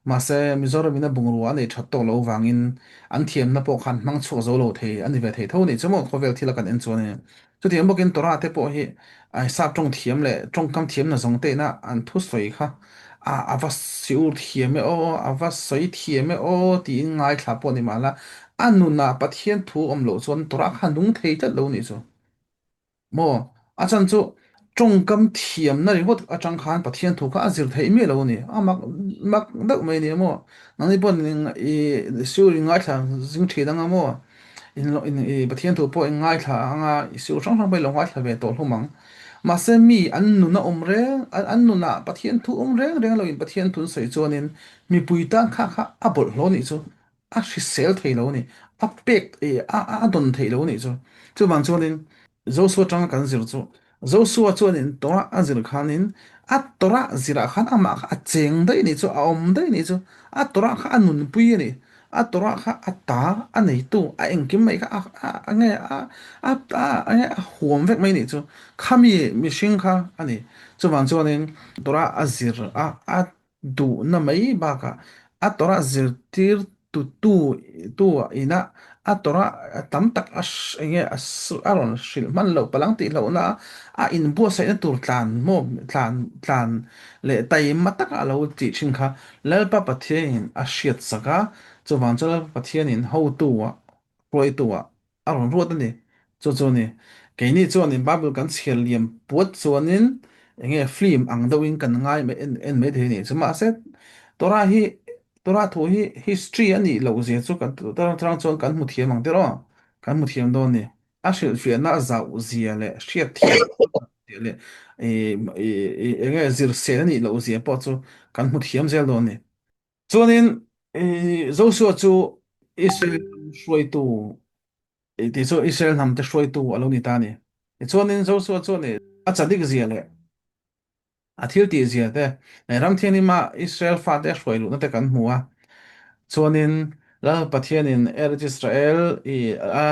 ma se mizoram ina bungrua nei that to lo wangin an thiam na po khan mang chu zo lo the ani ve the tho ni chumo khovel thila kan en chu ni chu tiang bokin tora te po hi ai sa trong thiam le trong kam thiam na zong te na an thu soi kha a va siur thiam e o a va soi thiam e o ti ngai thla po ni mala anu na pathian thu om lo chon tora khan dung thei ta lo ni chu mo a chan chu trong kam thiam na ri hot a chang khan pathian thu kha azir thei me lo ni a mak mak dak mai ni mo nang ni pon i siur ngai thla jing thi dang mo in pathian thu po ngai thla anga siur sang sang bai lo ngai thla ve to hlumang mà xem mi an nu na om reng an nu na pathian thu om reng reng lo in pathian thun sei chuanin mi pui ta kha kha a bol lo ni chu a hri sel thei lo ni a pek a don thei lo ni chu bang chuanin zo so tang kan zir chu zo so chuanin tora a zir khanin a tora zira khan ama kha a cheng dai ni chu a om dai ni chu a tora kha anun pui ni a tora kha a ta a nei tu a engkim mai kha a nge a nge a huam vek mai ni chu khami mi hring kha ani chuwang chuanin tora azir a du na mai ba ka a tora zir tir tu ina a tora tam tak enge aron shil man lo palang ti lo na a in bu sai na tur tlan le tai matak a lo ti thin kha lal pa pathian a hriat saka chuwang chu pathian in ho tu wa roi tu wa aron ruat ani chu ni cái này cho nên Bible kan chhel liam puat chuanin enge film ang deuhin kan ngai me en me the ni chuma se tora hi tora thu hi history ani lo je chu kan tora trang chon kan mu thiam ang te ro kan mu thiam do ni a shil fi na za u zia le hriat thiam le enge zir se ani lo je po chu kan mu thiam zel do ni chuanin zo su chu Israel shuai tu ti chu Israel nam te shuai tu alo ni ta ni chuanin zo su chuan a chadik zia le a thil ti zia te ram thian ni ma Israel fa te shuai lu na te kan hmuwa chuanin la pathian in eretz Israel a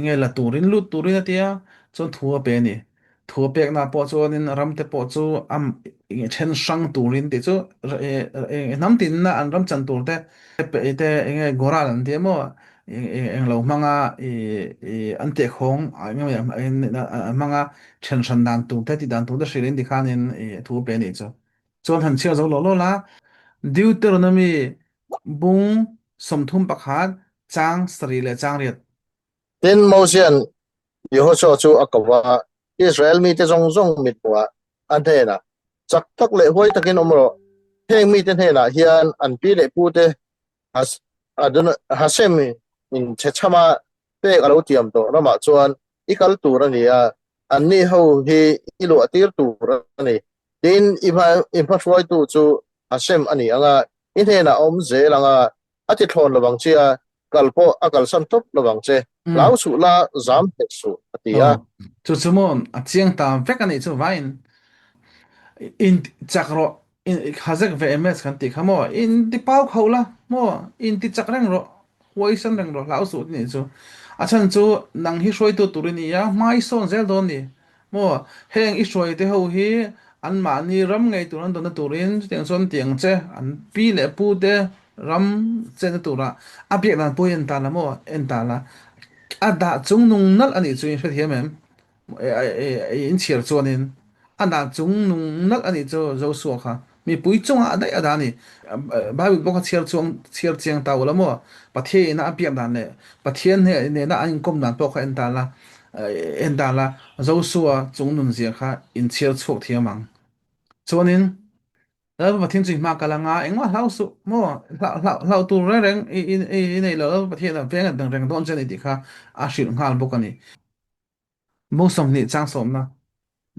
nge la turin lut turin atia chuan thua pe ni thua pek na po chuanin ram te po chu am nge chen sang turin ti chu nam tin na an ram chan tur te te nge goral an te mo eng lo manga ante khong manga chen san dan tu te ti dan tu da shirin di khanin thu pe ni chu chuan han chia zo lo la Deuteronomy bung somthum pakhat chang sari le chang riat tin Mosian Yehoshua chu akawa Israel mi te zong zong mit wa an the na chak tak le hoi takin omro heng mi te he na hian an pi le pu te has adun hasem in chechama pe alo tiam to rama chuan ikal tur ania an ni ho hi ilu atir tur ani tin ipa roi tu chu hasem ani anga in he na om ze langa ati thon lawang chia kalpo akal san top lawang che lau su la zam pe su atia chu chu mon a chiang tam vek ani chu vain in chakro in khazak vms kan ti khamo in ti pau khola mo in ti chakrang ro poison rang ro lau su ni chu achan chu nang hi shroi tu turini ya mai son zel don ni mo heng i shroi te ho hi an ma ni ram ngai tu ran don na turin tiang son tiang che an pi le pu te ram che na tura a bi nan pu en ta la mo en ta la a da chung nung nal ani chu in hriat hiam em in chiar chuanin anh đã chúng nung nắc anh ấy cho dâu suộc ha mi bùi chung à đấy à đàn này bà bị bóc chiar chung chiar chiang tàu lắm mà bà thiên na biếng đàn này bà thiên này này na anh công đàn bóc anh đàn là dâu suộc chúng nung gì ha in chiar chuộc thiam mang cho nên bà thiên chỉ mà cái là ngã anh mà lão su mà lão tu ra reng này lỡ bà thiên là veng đằng reng đón chân này thì ha à xịn ngal bóc anh này mua sắm này trang sắm na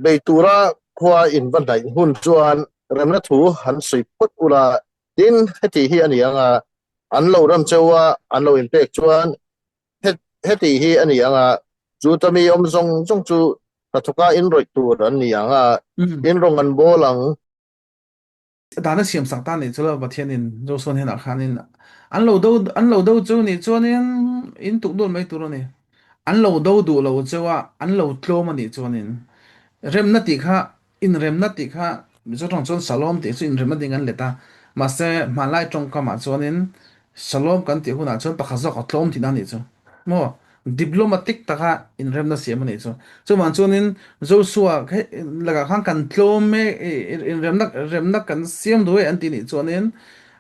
bei tura khua in van dai hun chuan remna thu han sui put ula tin heti hi ani anga an lo ram chewa an lo in pek chuan heti hi ani anga chu tami om zong zong chu tathuka in roi tur an ni anga in rong an bolang đã nó xiêm sắc ta này cho là bát thiên nên rồi xuân hiện ở khan nên ăn lâu đâu cho này cho nên in tụng đồn mấy tụng này ăn lâu đâu đủ lâu cho à ăn lâu lâu mà này cho nên rem nát tiệt ha in rem nát tiệt ha cho trong chốn salom tiệt in rem nát tiệt ngắn lệ ta mà sẽ mà lại trong cái mà cho nên salom kan tiệt huna chốn bạc giặc tlom thì này cho mo diplomatic ta ha in rem nát xiêm này cho mà cho nên Joshua cái là cái khang kan tlom me in rem nát kan xiêm đuôi anh tin này cho nên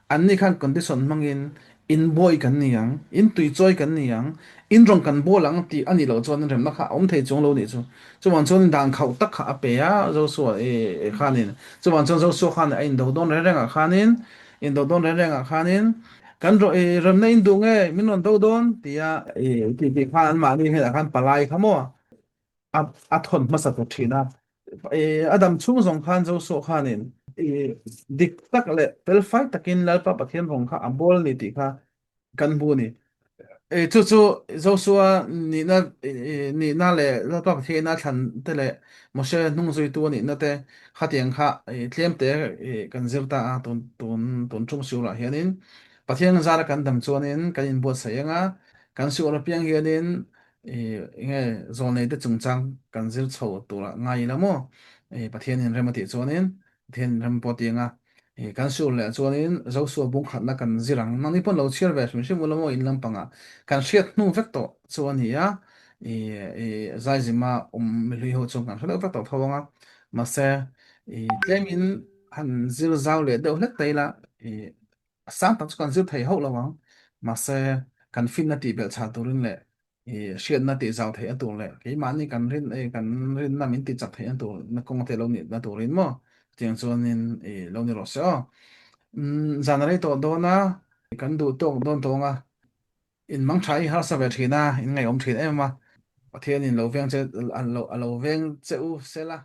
anh này khang condition mangin in boy kan niang in tui choi kan niang in rong kan bo lang ti ani lo chon rem na kha om thei chung lo ni chu chuan chuan dang khau tak kha pe ya zo so e khanin chuan chuan zo so khan in do don re renga khanin in do don re renga khanin kan ro e rem na in du nge min on do don ti ya e ti khan ma ni he khan palai khamo a thon ma sa to thina e adam chung zong khan zo so khanin e dik tak le pel fai takin lalpa pathian rong kha abol ni ti kha kan bu ni 诶，就说你那嘞，那多少天那产的嘞，某些弄最多你那的哈点哈诶，天得诶，跟着大啊，都中秋了，现在白天啥的跟他们做呢，跟人不谁样啊，跟修了变现在诶，应该做内的中章跟着抽多了，挨了么？诶，白天人么得做呢，天人不点啊。kan siul le chuanin zo su bung khatna kan zirang nang ni pon lo chiar ve hrim hrim lo in lampanga kan hriat hnu vek to chuan hi a zai zima mi hlui ho chung kan hlo vek to thawanga ma se tlemin han zir zau le deuh hlek teila sang tak chu kan zir thei ho lawang ma se kan fin na ti bel cha turin le hriat na ti zau thei atur le ke mani kan rin na min ti chak thei atur na kong te lo ni na turin mo tiếng chuanin lo ni ro se zanari to do na kan du to don to nga in mang thai har sa ve thina in ngai om thin em ma pathian in lo veng che an lo veng che u se la